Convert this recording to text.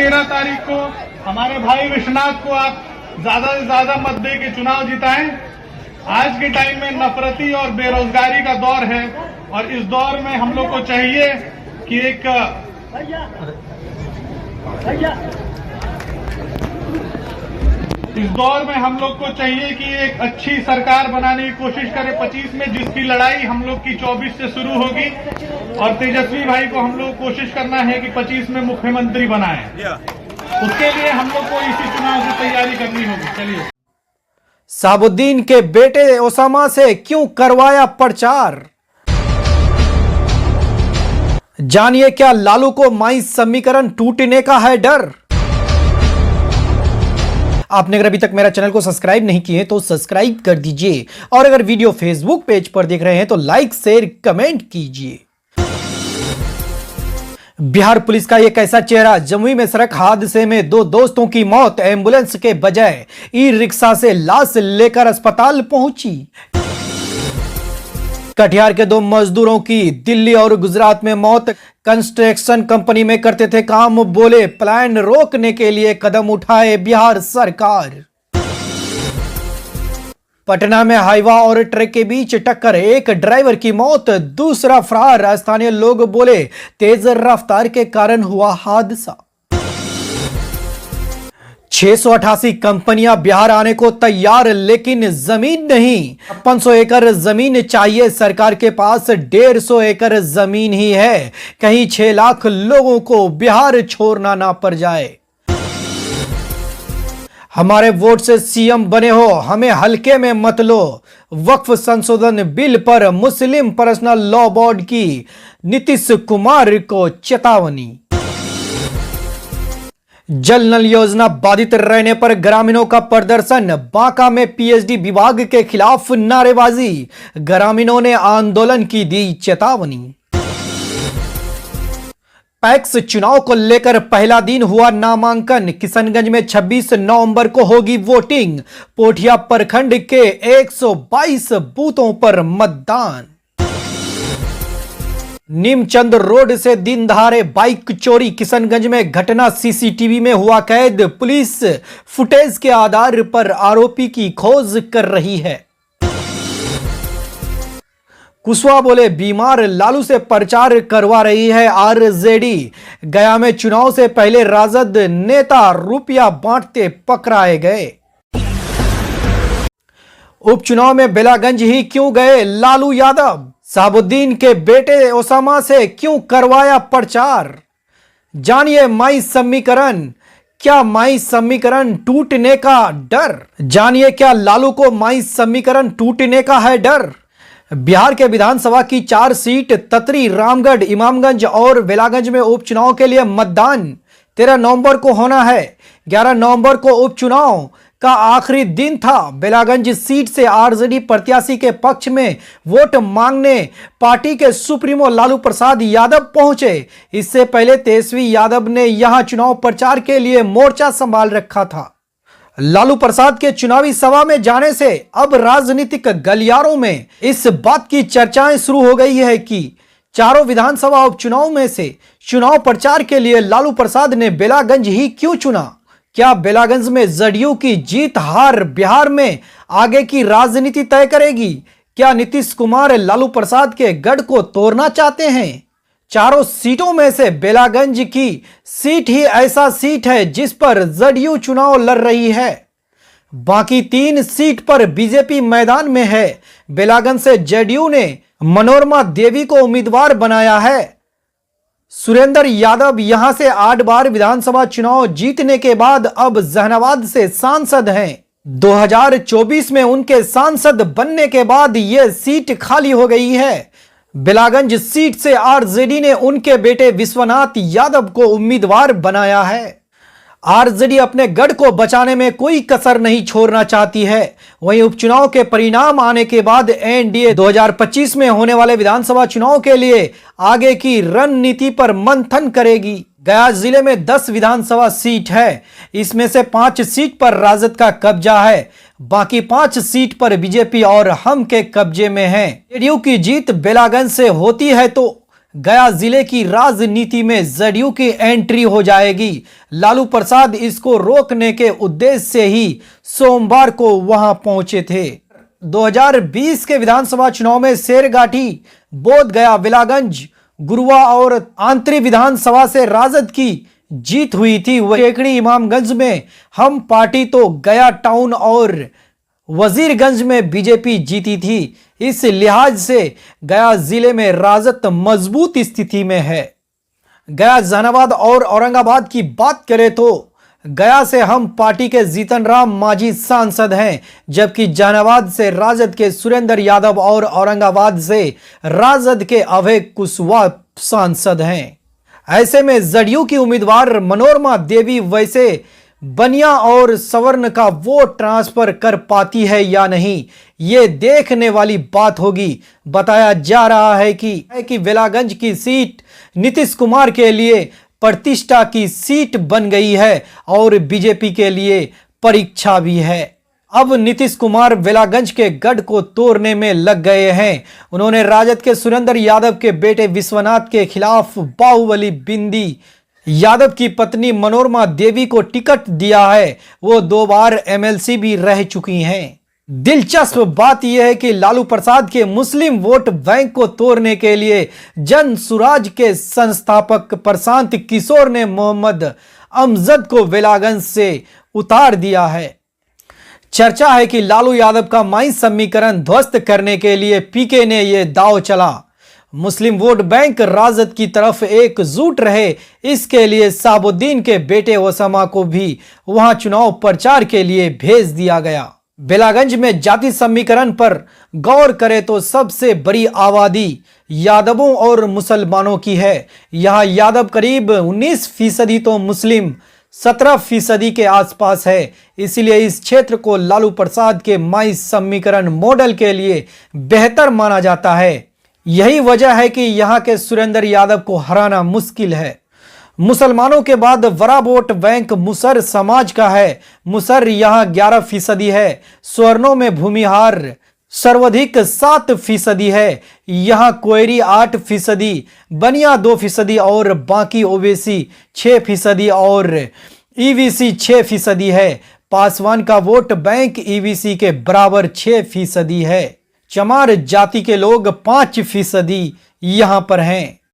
13 तारीख को हमारे भाई विश्वनाथ को आप ज्यादा से ज्यादा मत दे के चुनाव जिताएं। आज के टाइम में नफरती और बेरोजगारी का दौर है और इस दौर में हम लोग को चाहिए कि एक अच्छी सरकार बनाने की कोशिश करें 25 में, जिसकी लड़ाई हम लोग की 24 से शुरू होगी और तेजस्वी भाई को हम लोग कोशिश करना है कि 25 में मुख्यमंत्री बनाएं। उसके लिए हम लोग को इसी चुनाव से तैयारी करनी होगी। चलिए। शहाबुद्दीन के बेटे ओसामा से क्यों करवाया प्रचार, जानिए क्या लालू को माई समीकरण टूटने का है डर। आपने अगर अभी तक मेरा चैनल को सब्सक्राइब नहीं किए तो सब्सक्राइब कर दीजिए और अगर वीडियो फेसबुक पेज पर देख रहे हैं तो लाइक शेयर कमेंट कीजिए। बिहार पुलिस का एक ऐसा चेहरा, जमुई में सड़क हादसे में 2 दोस्तों की मौत, एम्बुलेंस के बजाय ई रिक्शा से लाश लेकर अस्पताल पहुंची। कटिहार के 2 मजदूरों की दिल्ली और गुजरात में मौत, कंस्ट्रक्शन कंपनी में करते थे काम, बोले प्लान रोकने के लिए कदम उठाए बिहार सरकार। पटना में हाईवा और ट्रक के बीच टक्कर, एक ड्राइवर की मौत, दूसरा फरार, स्थानीय लोग बोले तेज रफ्तार के कारण हुआ हादसा। 688 कंपनियां बिहार आने को तैयार, लेकिन जमीन नहीं। 500 एकड़ जमीन चाहिए, सरकार के पास 150 एकड़ जमीन ही है। कहीं 6 लाख लोगों को बिहार छोड़ना ना पड़ जाए। हमारे वोट से सीएम बने हो, हमें हल्के में मत लो। वक्फ संशोधन बिल पर मुस्लिम पर्सनल लॉ बोर्ड की नीतीश कुमार को चेतावनी। जल नल योजना बाधित रहने पर ग्रामीणों का प्रदर्शन, बांका में पीएचडी विभाग के खिलाफ नारेबाजी, ग्रामीणों ने आंदोलन की दी चेतावनी। पैक्स चुनाव को लेकर पहला दिन हुआ नामांकन, किशनगंज में 26 नवंबर को होगी वोटिंग, पोठिया प्रखंड के 122 बूथों पर मतदान। नीमचंद रोड से दिन दहाड़े बाइक चोरी, किशनगंज में घटना सीसीटीवी में हुआ कैद, पुलिस फुटेज के आधार पर आरोपी की खोज कर रही है। कुशवाहा बोले बीमार लालू से प्रचार करवा रही है आरजेडी, गया में चुनाव से पहले राजद नेता रुपया बांटते पकड़ाए गए। उपचुनाव में बेलागंज ही क्यों गए लालू यादव, शहाबुद्दीन के बेटे ओसामा से क्यों करवाया प्रचार, जानिए माई समीकरण, क्या माई समीकरण टूटने का डर, जानिए क्या लालू को माई समीकरण टूटने का है डर। बिहार के विधानसभा की 4 सीट ततरी, रामगढ़, इमामगंज और बेलागंज में उपचुनाव के लिए मतदान 13 नवंबर को होना है। 11 नवंबर को उपचुनाव का आखिरी दिन था। बेलागंज सीट से आरजेडी प्रत्याशी के पक्ष में वोट मांगने पार्टी के सुप्रीमो लालू प्रसाद यादव पहुंचे। इससे पहले तेजस्वी यादव ने यहां चुनाव प्रचार के लिए मोर्चा संभाल रखा था। लालू प्रसाद के चुनावी सभा में जाने से अब राजनीतिक गलियारों में इस बात की चर्चाएं शुरू हो गई है कि चारों विधानसभा उपचुनाव में से चुनाव प्रचार के लिए लालू प्रसाद ने बेलागंज ही क्यों चुना। क्या बेलागंज में जदयू की जीत हार बिहार में आगे की राजनीति तय करेगी। क्या नीतीश कुमार लालू प्रसाद के गढ़ को तोड़ना चाहते हैं। चारों सीटों में से बेलागंज की सीट ही ऐसा सीट है जिस पर जदयू चुनाव लड़ रही है। बाकी 3 सीट पर बीजेपी मैदान में है। बेलागंज से जदयू ने मनोरमा देवी को उम्मीदवार बनाया है। सुरेंद्र यादव यहां से 8 बार विधानसभा चुनाव जीतने के बाद अब जहानाबाद से सांसद हैं। 2024 में उनके सांसद बनने के बाद यह सीट खाली हो गई है। बेलागंज सीट से आरजेडी ने उनके बेटे विश्वनाथ यादव को उम्मीदवार बनाया है। आरजेडी अपने गढ़ को बचाने में कोई कसर नहीं छोड़ना चाहती है। वहीं उपचुनाव के परिणाम आने के बाद एनडीए 2025 में होने वाले विधानसभा चुनाव के लिए आगे की रणनीति पर मंथन करेगी। गया जिले में 10 विधानसभा सीट है। इसमें से 5 सीट पर राजद का कब्जा है, बाकी 5 सीट पर बीजेपी और हम के कब्जे में है। जेडीयू की जीत बेलागंज से होती है तो गया जिले की राजनीति में जदयू की एंट्री हो जाएगी। लालू प्रसाद इसको रोकने के उद्देश्य से ही सोमवार को वहां पहुंचे थे। 2020 के विधानसभा चुनाव में शेरगाठी, बोधगया, बिलागंज, गुरुआ और आंतरी विधानसभा से राजद की जीत हुई थी। वही टेकड़ी इमामगंज में हम पार्टी, तो गया टाउन और वजीरगंज में बीजेपी जीती थी। इस लिहाज से गया जिले में राजद मजबूत स्थिति में है। गया, जहानाबाद और औरंगाबाद की बात करें तो गया से हम पार्टी के जीतन राम मांझी सांसद हैं, जबकि जहानाबाद से राजद के सुरेंद्र यादव और औरंगाबाद से राजद के अभय कुशवाहा सांसद हैं। ऐसे में जदयू की उम्मीदवार मनोरमा देवी वैसे बनिया और सवर्ण का वोट ट्रांसफर कर पाती है या नहीं, ये देखने वाली बात होगी। बताया जा रहा है कि बेलागंज की सीट नीतीश कुमार के लिए प्रतिष्ठा की सीट बन गई है और बीजेपी के लिए परीक्षा भी है। अब नीतीश कुमार बेलागंज के गढ़ को तोड़ने में लग गए हैं। उन्होंने राजद के सुरेंद्र यादव के बेटे विश्वनाथ के खिलाफ बाहुबली बिंदी यादव की पत्नी मनोरमा देवी को टिकट दिया है। वो 2 बार एमएलसी भी रह चुकी हैं। दिलचस्प बात यह है कि लालू प्रसाद के मुस्लिम वोट बैंक को तोड़ने के लिए जन सुराज के संस्थापक प्रशांत किशोर ने मोहम्मद अमजद को बेलागंज से उतार दिया है। चर्चा है कि लालू यादव का माई समीकरण ध्वस्त करने के लिए पीके ने यह दांव चला। मुस्लिम वोट बैंक राजद की तरफ एकजुट रहे, इसके लिए शहाबुद्दीन के बेटे ओसामा को भी वहां चुनाव प्रचार के लिए भेज दिया गया। बेलागंज में जाति समीकरण पर गौर करें तो सबसे बड़ी आबादी यादवों और मुसलमानों की है। यहाँ यादव करीब 19% तो मुस्लिम 17% के आसपास है। इसलिए इस क्षेत्र को लालू प्रसाद के माई समीकरण मॉडल के लिए बेहतर माना जाता है। यही वजह है कि यहाँ के सुरेंद्र यादव को हराना मुश्किल है। मुसलमानों के बाद बड़ा वोट बैंक मुसर समाज का है। मुसर यहाँ 11% है। स्वर्णों में भूमिहार सर्वाधिक 7% है। यहाँ कोयरी 8%, बनिया 2% और बाकी ओबीसी 6% और ईबीसी 6% है। पासवान का वोट बैंक ईबीसी के बराबर 6% है। चमार जाति के लोग 5% यहाँ पर हैं।